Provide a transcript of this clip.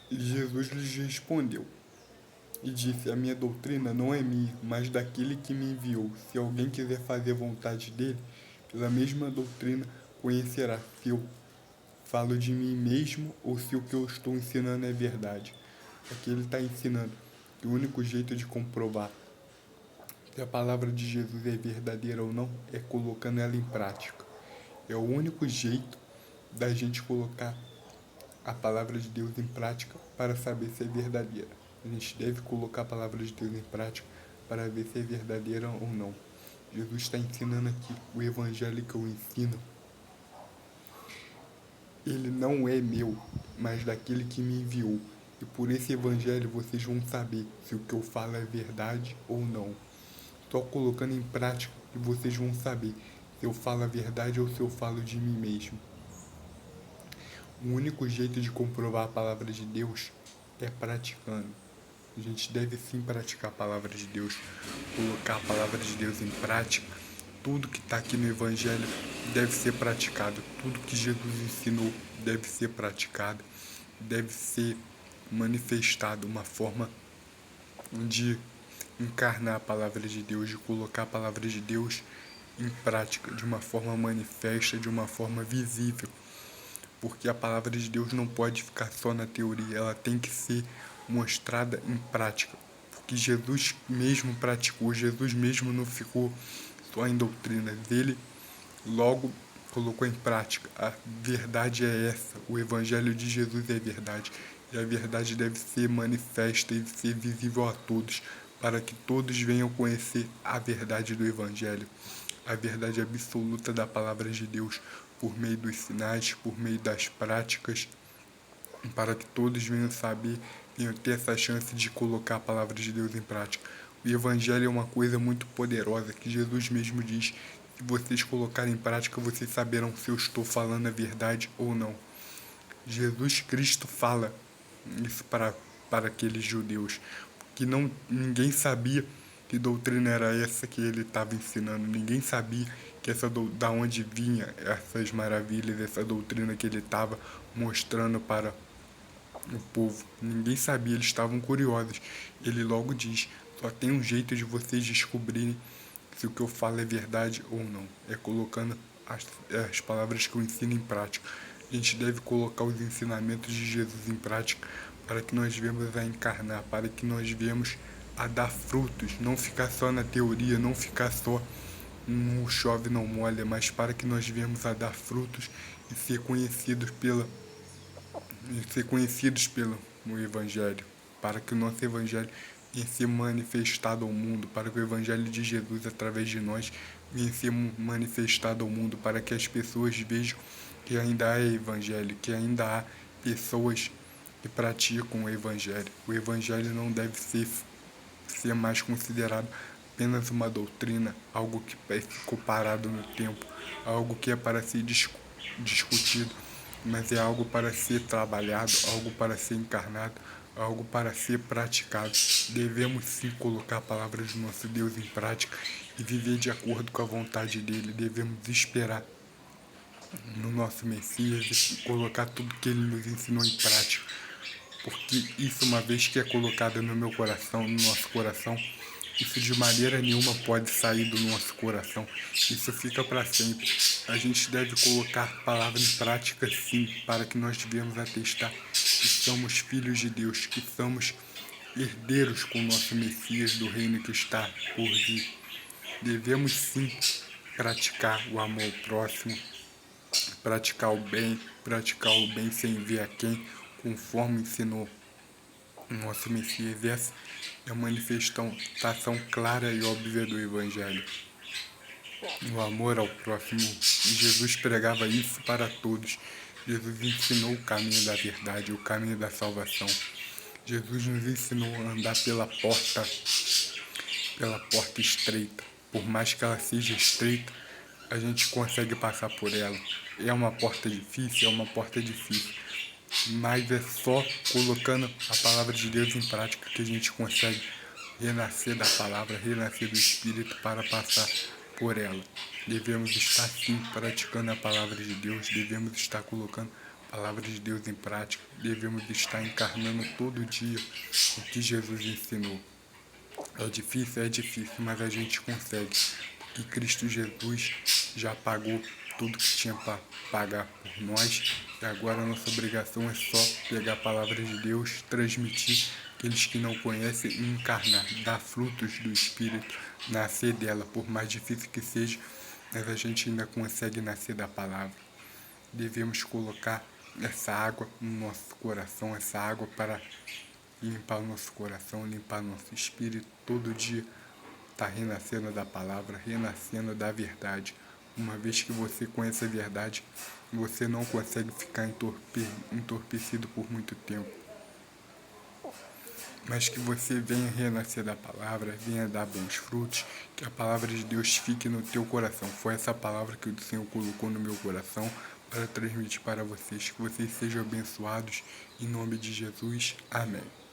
E Jesus lhes respondeu e disse: a minha doutrina não é minha, mas daquele que me enviou. Se alguém quiser fazer a vontade dele, pela mesma doutrina conhecerá se eu falo de mim mesmo ou se o que eu estou ensinando é verdade. Aqui ele está ensinando que o único jeito de comprovar se a palavra de Jesus é verdadeira ou não é colocando ela em prática. É o único jeito da gente colocar a palavra de Deus em prática para saber se é verdadeira. A gente deve colocar a palavra de Deus em prática para ver se é verdadeira ou não. Jesus está ensinando aqui o evangelho que eu ensino. Ele não é meu, mas daquele que me enviou. E por esse evangelho vocês vão saber se o que eu falo é verdade ou não. Só colocando em prática que vocês vão saber se eu falo a verdade ou se eu falo de mim mesmo. O único jeito de comprovar a palavra de Deus é praticando. A gente deve sim praticar a palavra de Deus, colocar a palavra de Deus em prática. Tudo que está aqui no Evangelho deve ser praticado. Tudo que Jesus ensinou deve ser praticado. Deve ser manifestado uma forma de encarnar a palavra de Deus, de colocar a palavra de Deus em prática, de uma forma manifesta, de uma forma visível. Porque a palavra de Deus não pode ficar só na teoria, ela tem que ser mostrada em prática. Porque Jesus mesmo praticou, Jesus mesmo não ficou só em doutrinas, ele logo colocou em prática. A verdade é essa, o evangelho de Jesus é verdade. E a verdade deve ser manifesta e ser visível a todos, para que todos venham conhecer a verdade do evangelho, a verdade absoluta da palavra de Deus, por meio dos sinais, por meio das práticas, para que todos venham saber, venham ter essa chance de colocar a palavra de Deus em prática. O evangelho é uma coisa muito poderosa, que Jesus mesmo diz: se vocês colocarem em prática, vocês saberão se eu estou falando a verdade ou não. Jesus Cristo fala isso para aqueles judeus, que ninguém sabia que doutrina era essa que ele estava ensinando, ninguém sabia que da onde vinha essas maravilhas, essa doutrina que ele estava mostrando para o povo. Ninguém sabia, eles estavam curiosos. Ele logo diz: só tem um jeito de vocês descobrirem se o que eu falo é verdade ou não. É colocando as palavras que eu ensino em prática. A gente deve colocar os ensinamentos de Jesus em prática para que nós venhamos a encarnar, para que nós venhamos a dar frutos, não ficar só na teoria, não ficar só no chove não molha, mas para que nós venhamos a dar frutos e ser conhecidos pelo Evangelho, para que o nosso Evangelho venha ser manifestado ao mundo, para que o Evangelho de Jesus, através de nós, venha ser manifestado ao mundo, para que as pessoas vejam que ainda há Evangelho, que ainda há pessoas que praticam o Evangelho. O Evangelho não deve ser mais considerado apenas uma doutrina, algo que ficou parado no tempo, algo que é para ser discutido, mas é algo para ser trabalhado, algo para ser encarnado, algo para ser praticado. Devemos sim colocar a palavra do nosso Deus em prática e viver de acordo com a vontade dele. Devemos esperar no nosso Messias e colocar tudo que ele nos ensinou em prática. Porque isso, uma vez que é colocado no meu coração, no nosso coração, isso de maneira nenhuma pode sair do nosso coração. Isso fica para sempre. A gente deve colocar a palavra em prática sim, para que nós venhamos a atestar que somos filhos de Deus, que somos herdeiros com o nosso Messias do reino que está por vir. Devemos sim praticar o amor ao próximo, praticar o bem sem ver a quem, conforme ensinou o nosso Messias. Essa é a manifestação clara e óbvia do Evangelho. O amor ao próximo. Jesus pregava isso para todos. Jesus ensinou o caminho da verdade, o caminho da salvação. Jesus nos ensinou a andar pela porta estreita. Por mais que ela seja estreita, a gente consegue passar por ela. É uma porta difícil, mas é só colocando a palavra de Deus em prática que a gente consegue renascer da palavra, renascer do Espírito para passar por ela. Devemos estar sim praticando a palavra de Deus, devemos estar colocando a palavra de Deus em prática. Devemos estar encarnando todo dia o que Jesus ensinou. É difícil, mas a gente consegue. E Cristo Jesus já pagou tudo que tinha para pagar por nós. E agora a nossa obrigação é só pegar a palavra de Deus, transmitir aqueles que não conhecem e encarnar, dar frutos do Espírito, nascer dela. Por mais difícil que seja, mas a gente ainda consegue nascer da palavra. Devemos colocar essa água no nosso coração, essa água para limpar o nosso coração, limpar nosso espírito. Todo dia está renascendo da palavra, renascendo da verdade. Uma vez que você conhece a verdade, você não consegue ficar entorpecido por muito tempo. Mas que você venha renascer da palavra, venha dar bons frutos, que a palavra de Deus fique no teu coração. Foi essa palavra que o Senhor colocou no meu coração para transmitir para vocês. Que vocês sejam abençoados. Em nome de Jesus. Amém.